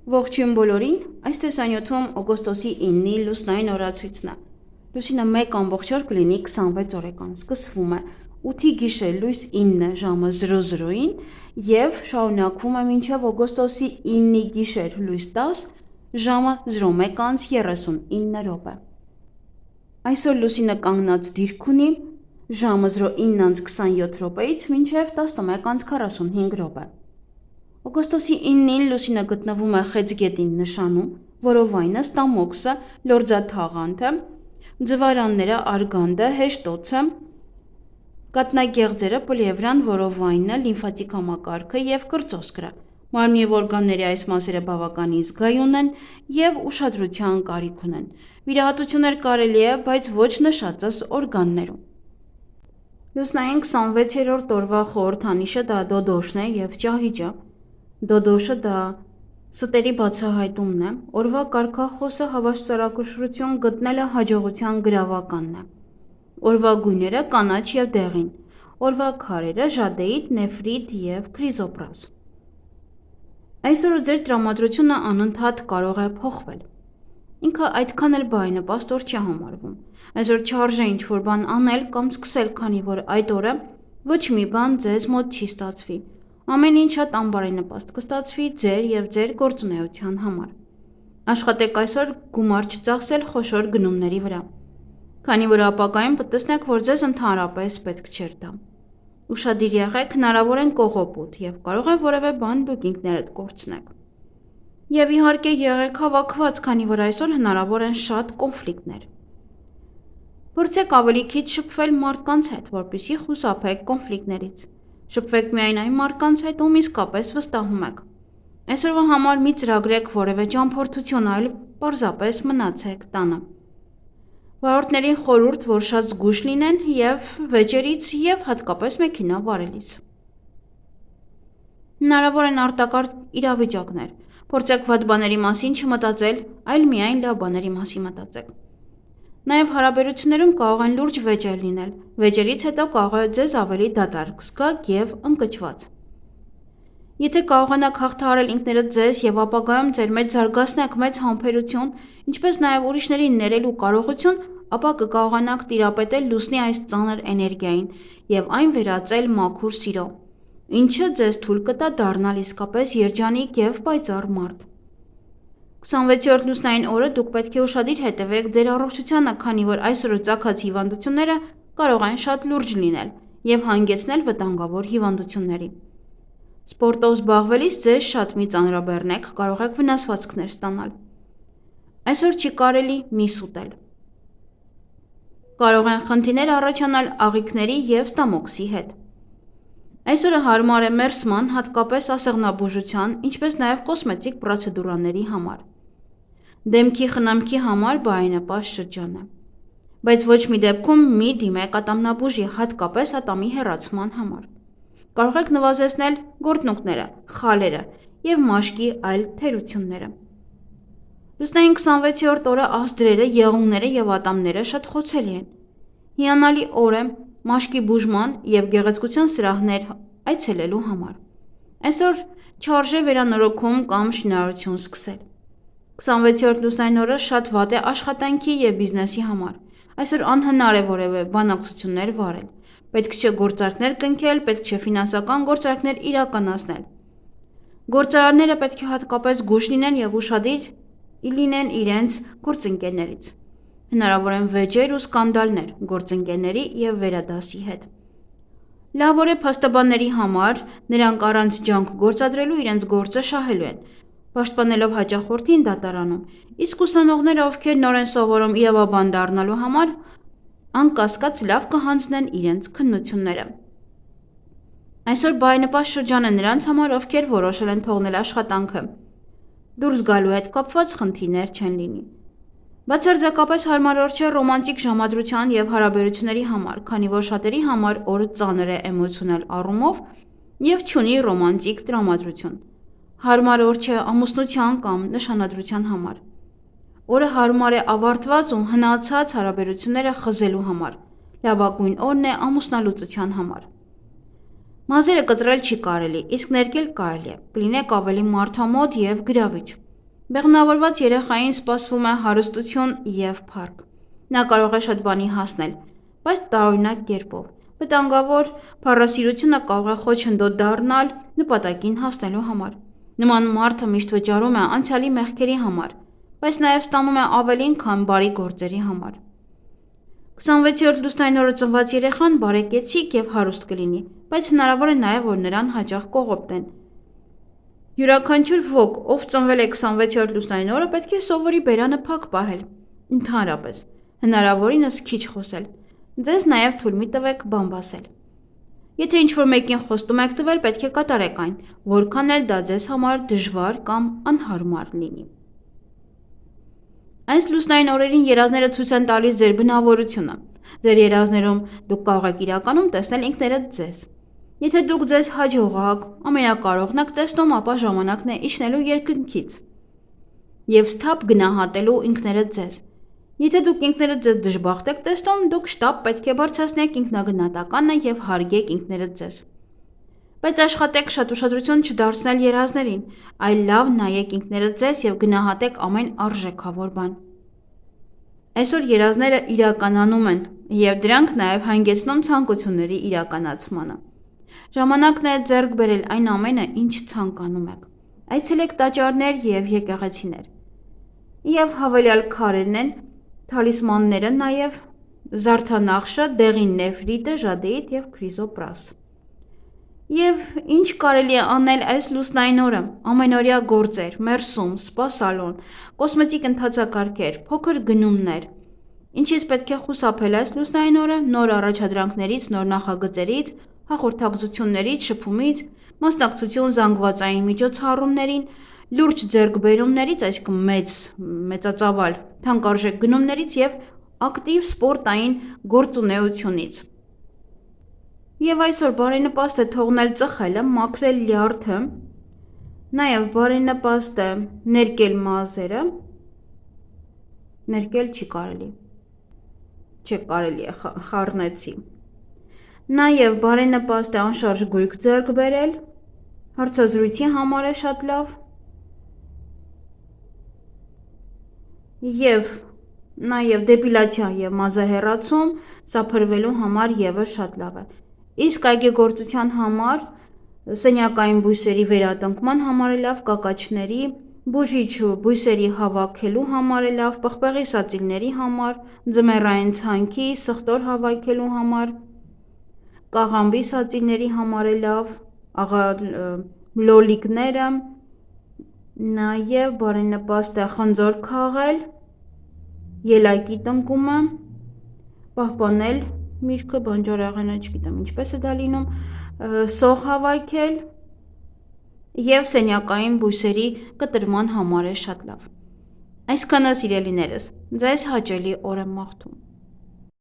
Ողջույն բոլորին, այս տեսանյութում օգոստոսի 9-ի լուսնային օրացույցն է։ Լուսինը 1 ամբողջ օր կլինի 26 օրեկան, սկսվում է 8-ի գիշեր լույս 9 ժամը 00-ին և շարունակվում է մինչև օգոստոսի 9-ի գիշեր լույս 10 ժամը 01:39 րոպե։ Այսօր լուսինը կանգնած դիրք ունի ժամը 09:27 րոպեից մինչև 11:45 րոպե։ Օգոստոսի 9-ին լուսինը գտնվում է Խեցգետին նշանում, որովայնը, ստամոքսը, լորձաթաղանթը, ձվարանները, արգանդը, հեշտոցը, կաթնագեղձերը, պլևրան, որովայնը, լիմֆատիկ համակարգը և կրծոսկրը։ Մարմնի և օրգանների այս մասերը բավականին զգայուն են և ուշադրության կարիք ունեն։ Վիրահատություններ կարելի է, բայց ոչ նշածս օրգաններում։ Լուսնային 26-րդ օրվա խորհրդանիշը դա դոդոշն է և ճահիճը։ Դոդոշը դա ստերի բացահայտումն է, օրվա կարգախոսը հավասարակշռություն գտնելը հաջողության գրավականն է։ Օրվա գույները կանաչ և դեղին, օրվա քարերը ժադեիտ, նեֆրիտ և քրիզոպրաս։ Այսօր ձեր տրամադրությունը անընդհատ կարող է փոխվել։ Ինքը այդքան էլ բարենպաստ օր չի համարվում։ Այսօր չարժե ինչ-որ բան անել կամ սկսել, քանի որ այդ օրը ոչ մի բան ձեզ մոտ չի ստացվի։ Ամեն ինչ շատ անբարենպաստ կստացվի ձեր և ձեր գործունեության համար։ Աշխատեք այսօր գումար չծախսել խոշոր գնումների վրա, քանի որ ապագայում կտեսնեք, որ ձեզ ընդհանրապես պետք չէր դա։ Ուշադիր եղեք, հնարավոր են կողոպուտ և կարող է որևէ բան դուք ինքներդ կորցնեք։ Եվ իհարկե եղեք հավաքված, քանի որ այսօր հնարավոր են շատ կոնֆլիկտներ։ Փորձեք ավելի քիչ շփվել մարդկանց հետ, որպեսզի խուսափեք կոնֆլիկտներից։ Շփվեք միայն այն մարդկանց հետ, ում իսկապես վստահում եք։ Այսօրվա համար մի ծրագրեք որևէ ճամփորդություն, այլ պարզապես մնացեք տանը։ Վարորդներին խորհուրդ, որ շատ զգույշ լինեն և վեճերից և հատկապես մեքենա վարելիս։ Հնարավոր են արտակարգ իրավիճակներ։ Փորձեք վատ բաների մասին չմտածել, այլ միայն լավ բաների մասին մտածեք։ Նաև հարաբերություններում կարող են լուրջ վեճեր լինել։ Վեճերից հետո կարող է ձեզ ավելի դատարկ զգաք և ընկճված։ Եթե կարողանաք հաղթահարել ինքներդ ձեզ և ապագայում ձեր մեջ զարգացնեք մեծ համբերություն, ինչպես նաև ուրիշներին ներելու կարողություն, ապա կկարողանաք տիրապետել լուսնի այս ծանր էներգիային և այն վերածել մաքուր սիրո, ինչը ձեզ թույլ կտա դառնալ իսկապես երջանիկ և պայծառ մարդ։ 26-րդ լուսնային օրը դուք պետք է ուշադիր հետևեք ձեր առողջությանը, քանի որ այսօր ծագած հիվանդությունները կարող են շատ լուրջ լինել և հանգեցնել վտանգավոր հիվանդությունների։ Սպորտով զբաղվելիս ձեզ շատ մի ծանրաբեռնեք, կարող եք վնասվածքներ ստանալ։ Այսօր չի կարելի միս ուտել։ Կարող են խնդիրներ առաջանալ աղիքների և ստամոքսի հետ։ Այսօրը հարմար է մերսման, հատկապես ասեղնաբուժության, ինչպես նաև կոսմետիկ պրոցեդուրաների համար։ Դեմքի խնամքի համար բարենպաստ շրջան է։ Բայց ոչ մի դեպքում մի դիմեք ատամնաբուժի, հատկապես ատամի հեռացման համար։ Կարող եք նվազեցնել գորտնուկները, խալերը և մաշկի այլ թերությունները։ Լուսնային 26-րդ օրը ազդրերը, եղունգները և ատամները շատ խոցելի են։ Հիանալի օր է մաշկի բուժման և գեղեցկության սրահներ այցելելու համար։ Այսօր չարժե վերանորոգում կամ շինարարություն սկսել։ 26-րդ լուսնային օրը շատ վատ է աշխատանքի և բիզնեսի համար։ Այսօր անհնար է որևէ բանակցություններ վարել։ Պետք չէ գործարքներ կնքել, պետք չէ ֆինանսական գործարքներ իրականացնել։ Գործարարները պետք է հատկապես զգույշ լինեն և ուշադիր լինեն իրենց գործընկերներից։ Հնարավոր են վեճեր ու սկանդալներ գործընկերների և վերադասի հետ։ Լավ օր է փաստաբանների համար, նրանք առանց ջանք գործադրելու իրենց գործը շահելու են, պաշտպանելով հաճախորդին դատարանում, իսկ ուսանողները, ովքեր նոր են սովորում իրավաբան դառնալու համար, անկասկած լավ կհանձնեն իրենց քննությունները։ Այսօր բարենպաստ շրջան է նրանց համար, ովքեր որոշել են թողնել աշխատանքը։ Դուրս գալու հետ կապված խնդիրներ չեն լինի։ Բացարձակապես հարմար օր չէ ռոմանտիկ ժամադրության և հարաբերությունների համար, քանի որ շատերի համար օրը ծանր է էմոցիոնալ առումով և չունի ռոմանտիկ տրամադրություն։ Հարմար օր չէ ամուսնության կամ նշանադրության համար։ Օրը հարմար է ավարտված ու հնացած հարաբերությունները խզելու համար։ Լավագույն օրն է ամուսնալուծության համար։ Մազերը կտրել չի կարելի, իսկ ներկել կարելի է, կլինեք ավելի մարդամոտ և գրավիչ։ Բեղմնավորված երեխային սպասվում է հարստություն և փառք։ Նա կարող է շատ բանի հասնել, բայց տարօրինակ կերպով։ Վտանգավոր փառասիրությունը կարող է խոչընդոտ դառնալ նպատակին հասնելու համար։ Նման մարդը միշտ վճարում է անցյալի մեղքերի համար, բայց նաև ստանում է ավելին, քան բարի գործերի համար։ 26-րդ լուսնային օրը ծնված երեխան բարեկեցիկ և հարուստ կլինի, բայց հնարավոր է նաև, որ նրան հաճախ կողոպտեն։ Յուրաքանչյուր ոք, ով ծնվել է 26-րդ լուսնային օրը, պետք է սովորի բերանը փակ պահել, ընդհանրապես, հնարավորինս քիչ խոսել։ Ձեզ նաև թույլ մի տվեք բան ասել։ Եթե ինչ-որ մեկին խոստում եք տվել, պետք է կատարեք այն, որքան էլ դա ձեզ համար դժվար կամ անհարմար լինի։ Այս լուսնային օրերին երազները ցույց են տալիս ձեր բնավորությունը։ Ձեր երազներում դուք կարող եք իրականում տեսնել ինքներդ ձեզ։ Եթե դուք ձեզ հաջողակ, ամենակարողն եք տեսնում, ապա ժամանակն է իջնելու երկնքից և սթափ գնահատելու ինքներդ ձեզ։ Եթե դուք ինքներդ ձեզ դժբախտ եք տեսնում, դուք շտապ պետք է բարձրացնեք ինքնագնահատականը և հարգեք ինքներդ ձեզ։ Բայց աշխատեք շատ ուշադրություն չդարձնել երազներին, այլ լավ նայեք ինքներդ ձեզ և գնահատեք ամեն արժեքավոր բան։ Այսօր երազները իրականանում են, և դրանք նաև հանգեցնում ցանկությունների իրականացմանը։ Ժամանակն է ձեռք բերել այն ամենը, ինչ ցանկանում եք։ Այցելեք տաճարներ և եկեղեցիներ։ Եվ հավելյալ քարերն են, թալիսմանները նաև զարդանախշը, դեղին նեֆրիտը, ժադեիդ և քրիզոպրաս։ Եվ ինչ կարելի է անել այս լուսնային օրը, ամենօրյա գործեր, մերսում, սպա սալոն, կոսմետիկ ընթացակարգեր, փոքր գնումներ։ Ինչից պետք է խուսափել այս լուսնային օրը, նոր առաջադրանքներից, նոր նախագծերից, հաղորդակցություններից, շփումից, մասնակցություն զանգվածային միջոցառումներին, լուրջ ձեռքբերումներից, այսինքն մեծածավալ թանկարժեք գնումներից և ակտիվ սպորտային գործունեությունից։ Եվ այսօր բարենպաստ է թողնել ծխելը, մաքրել լյարդը, նաև բարենպաստ է ներկել մազերը, ներկել չի կարելի, չէ կարելի է, խառնեցի, նաև բարենպաստ է անշարժ գույք ձեռք բերել, հարցազրույցի համար է շատ լավ, և նաև դեպիլացիա և մազահեռացում սափրվելու համար ևս շատ լավ է։ Իսկ այգեգործության համար, սենյակային բույսերի վերատնկման համար է լավ, կակաչների, բուժիչ բույսերի հավաքելու համար է լավ, պղպեղի սածիլների համար, ձմեռային ցանքի, սխտոր հավաքելու համար, կաղամբի սածիլների համար է լավ, լոլիկները, նաև բարենպաստ է խնձոր քաղել, ելակի տնկումը, պահպանել միրգը, բանջարեղենը, չգիտեմ ինչպես է դա լինում, սող հավաքել և սենյակային բույսերի կտրման համար է շատ լավ։ Այսքանը սիրելիներս, ձեզ հաճելի օր եմ մաղթում։